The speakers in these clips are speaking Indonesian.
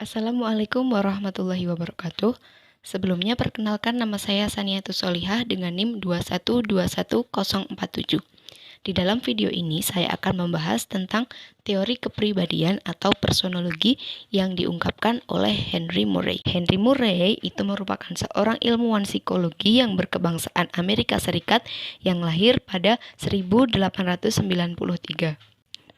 Assalamualaikum warahmatullahi wabarakatuh. Sebelumnya perkenalkan nama saya Saniatus Solihah dengan NIM 2121047. Di dalam video ini saya akan membahas tentang teori kepribadian atau personologi yang diungkapkan oleh Henry Murray. Henry Murray itu merupakan seorang ilmuwan psikologi yang berkebangsaan Amerika Serikat yang lahir pada 1893.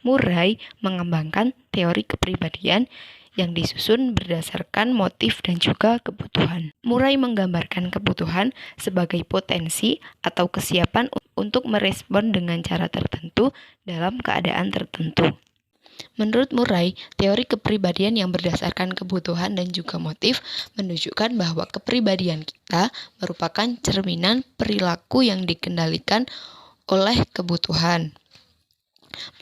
Murray mengembangkan teori kepribadian yang disusun berdasarkan motif dan juga kebutuhan. Murray menggambarkan kebutuhan sebagai potensi atau kesiapan untuk merespon dengan cara tertentu dalam keadaan tertentu. Menurut Murray, teori kepribadian yang berdasarkan kebutuhan dan juga motif menunjukkan bahwa kepribadian kita merupakan cerminan perilaku yang dikendalikan oleh kebutuhan.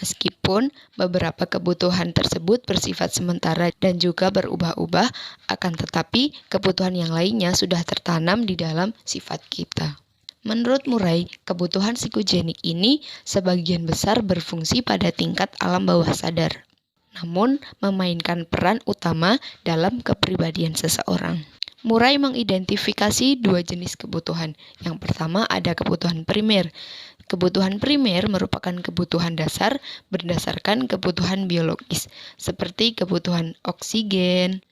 Meskipun beberapa kebutuhan tersebut bersifat sementara dan juga berubah-ubah, akan tetapi kebutuhan yang lainnya sudah tertanam di dalam sifat kita. Menurut Murray, kebutuhan psikogenik ini sebagian besar berfungsi pada tingkat alam bawah sadar, namun memainkan peran utama dalam kepribadian seseorang. Murray mengidentifikasi dua jenis kebutuhan. Yang pertama ada kebutuhan primer. Kebutuhan primer merupakan kebutuhan dasar berdasarkan kebutuhan biologis, seperti kebutuhan oksigen,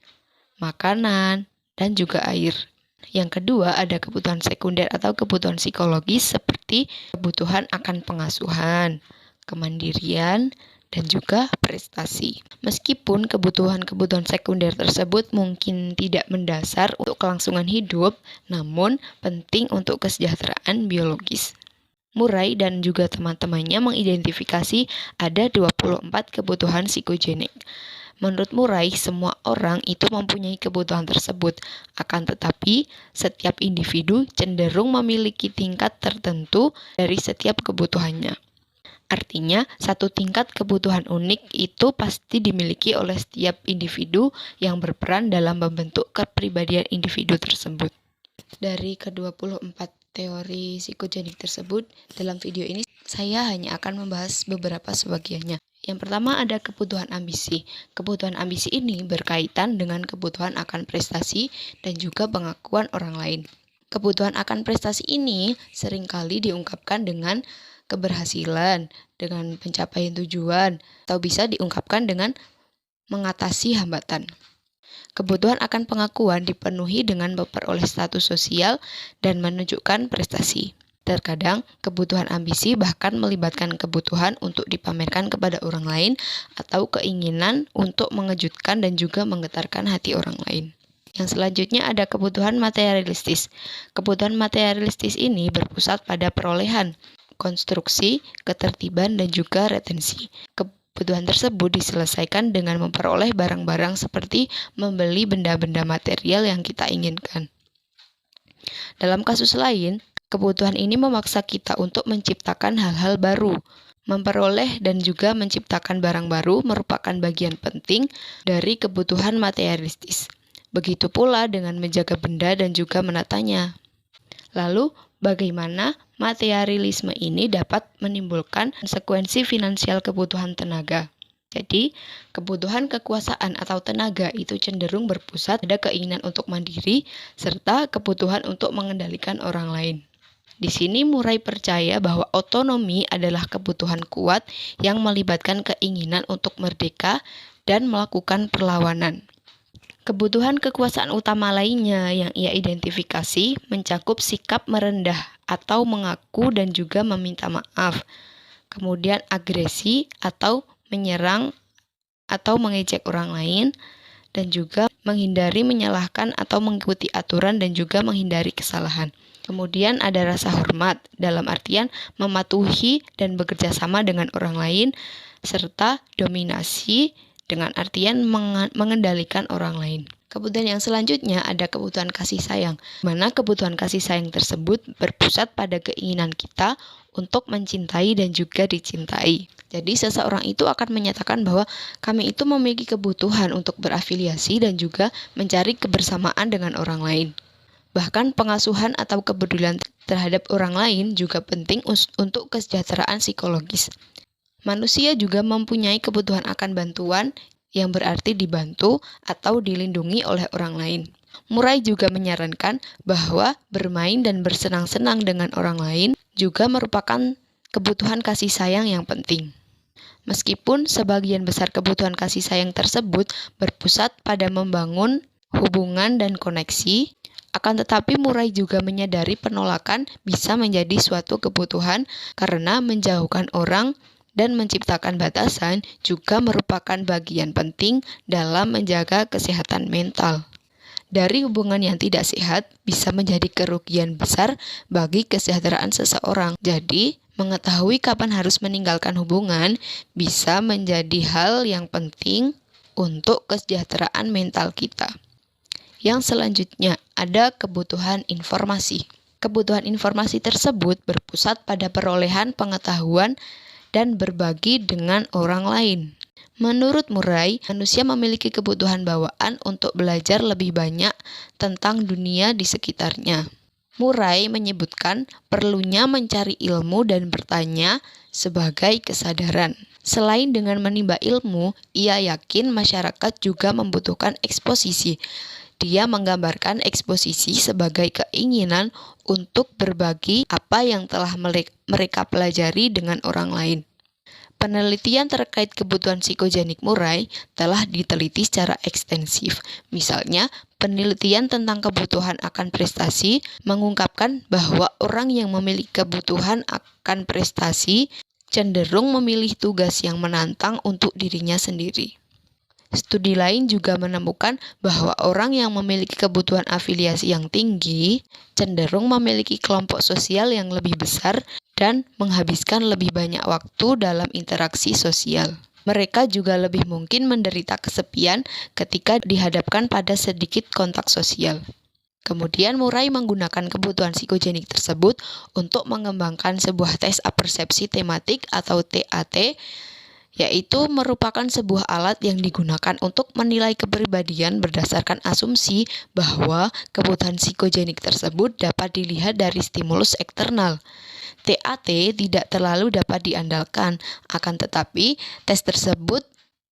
makanan, dan juga air. Yang kedua ada kebutuhan sekunder atau kebutuhan psikologis, seperti kebutuhan akan pengasuhan, kemandirian, dan juga prestasi. Meskipun kebutuhan-kebutuhan sekunder tersebut mungkin tidak mendasar untuk kelangsungan hidup, namun penting untuk kesejahteraan biologis. Murray dan juga teman-temannya mengidentifikasi ada 24 kebutuhan psikogenik. Menurut Murray, semua orang itu mempunyai kebutuhan tersebut. Akan tetapi, setiap individu cenderung memiliki tingkat tertentu dari setiap kebutuhannya. Artinya, satu tingkat kebutuhan unik itu pasti dimiliki oleh setiap individu yang berperan dalam membentuk kepribadian individu tersebut. Dari ke-24 teori psikogenik tersebut, dalam video ini saya hanya akan membahas beberapa sebagiannya. Yang pertama ada kebutuhan ambisi. Kebutuhan ambisi ini berkaitan dengan kebutuhan akan prestasi dan juga pengakuan orang lain. Kebutuhan akan prestasi ini seringkali diungkapkan dengan keberhasilan, dengan pencapaian tujuan, atau bisa diungkapkan dengan mengatasi hambatan. Kebutuhan akan pengakuan dipenuhi dengan memperoleh status sosial dan menunjukkan prestasi. Terkadang, kebutuhan ambisi bahkan melibatkan kebutuhan untuk dipamerkan kepada orang lain atau keinginan untuk mengejutkan dan juga menggetarkan hati orang lain. Yang selanjutnya ada kebutuhan materialistis. Kebutuhan materialistis ini berpusat pada perolehan, konstruksi, ketertiban, dan juga retensi. Kebutuhan tersebut diselesaikan dengan memperoleh barang-barang seperti membeli benda-benda material yang kita inginkan. Dalam kasus lain, kebutuhan ini memaksa kita untuk menciptakan hal-hal baru. Memperoleh dan juga menciptakan barang baru merupakan bagian penting dari kebutuhan materialistis. Begitu pula dengan menjaga benda dan juga menatanya. Lalu, bagaimana materialisme ini dapat menimbulkan konsekuensi finansial kebutuhan tenaga? Jadi, kebutuhan kekuasaan atau tenaga itu cenderung berpusat pada keinginan untuk mandiri serta kebutuhan untuk mengendalikan orang lain. Di sini Murray percaya bahwa otonomi adalah kebutuhan kuat yang melibatkan keinginan untuk merdeka dan melakukan perlawanan. Kebutuhan kekuasaan utama lainnya yang ia identifikasi mencakup sikap merendah atau mengaku dan juga meminta maaf. Kemudian agresi atau menyerang atau mengejek orang lain, dan juga menghindari menyalahkan atau mengikuti aturan dan juga menghindari kesalahan. Kemudian ada rasa hormat dalam artian mematuhi dan bekerja sama dengan orang lain, serta dominasi dengan artian mengendalikan orang lain. Kebutuhan yang selanjutnya ada kebutuhan kasih sayang, mana kebutuhan kasih sayang tersebut berpusat pada keinginan kita untuk mencintai dan juga dicintai. Jadi seseorang itu akan menyatakan bahwa kami itu memiliki kebutuhan untuk berafiliasi dan juga mencari kebersamaan dengan orang lain. Bahkan pengasuhan atau kepedulian terhadap orang lain juga penting untuk kesejahteraan psikologis. Manusia juga mempunyai kebutuhan akan bantuan yang berarti dibantu atau dilindungi oleh orang lain. Murray juga menyarankan bahwa bermain dan bersenang-senang dengan orang lain juga merupakan kebutuhan kasih sayang yang penting. Meskipun sebagian besar kebutuhan kasih sayang tersebut berpusat pada membangun hubungan dan koneksi, akan tetapi Murray juga menyadari penolakan bisa menjadi suatu kebutuhan karena menjauhkan orang dan menciptakan batasan juga merupakan bagian penting dalam menjaga kesehatan mental. Dari hubungan yang tidak sehat bisa menjadi kerugian besar bagi kesejahteraan seseorang. Jadi, mengetahui kapan harus meninggalkan hubungan bisa menjadi hal yang penting untuk kesejahteraan mental kita. Yang selanjutnya ada kebutuhan informasi. Kebutuhan informasi tersebut berpusat pada perolehan pengetahuan dan berbagi dengan orang lain. Menurut Murray, manusia memiliki kebutuhan bawaan untuk belajar lebih banyak tentang dunia di sekitarnya. Murray menyebutkan perlunya mencari ilmu dan bertanya sebagai kesadaran. Selain dengan menimba ilmu, ia yakin masyarakat juga membutuhkan eksposisi. Dia menggambarkan eksposisi sebagai keinginan untuk berbagi apa yang telah mereka pelajari dengan orang lain. Penelitian terkait kebutuhan psikogenik Murray telah diteliti secara ekstensif. Misalnya, penelitian tentang kebutuhan akan prestasi mengungkapkan bahwa orang yang memiliki kebutuhan akan prestasi cenderung memilih tugas yang menantang untuk dirinya sendiri. Studi lain juga menemukan bahwa orang yang memiliki kebutuhan afiliasi yang tinggi cenderung memiliki kelompok sosial yang lebih besar dan menghabiskan lebih banyak waktu dalam interaksi sosial. Mereka juga lebih mungkin menderita kesepian ketika dihadapkan pada sedikit kontak sosial. Kemudian Murray menggunakan kebutuhan psikogenik tersebut untuk mengembangkan sebuah tes apersepsi tematik atau TAT, yaitu merupakan sebuah alat yang digunakan untuk menilai kepribadian berdasarkan asumsi bahwa kebutuhan psikogenik tersebut dapat dilihat dari stimulus eksternal. TAT tidak terlalu dapat diandalkan, akan tetapi tes tersebut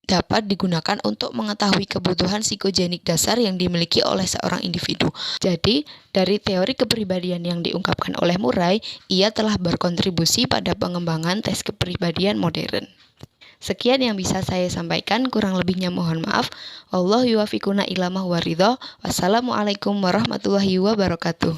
dapat digunakan untuk mengetahui kebutuhan psikogenik dasar yang dimiliki oleh seorang individu. Jadi, dari teori kepribadian yang diungkapkan oleh Murray, ia telah berkontribusi pada pengembangan tes kepribadian modern. Sekian yang bisa saya sampaikan, kurang lebihnya mohon maaf. Wallahu yuwaffiquna ila ma huwa ridha. Wassalamualaikum warahmatullahi wabarakatuh.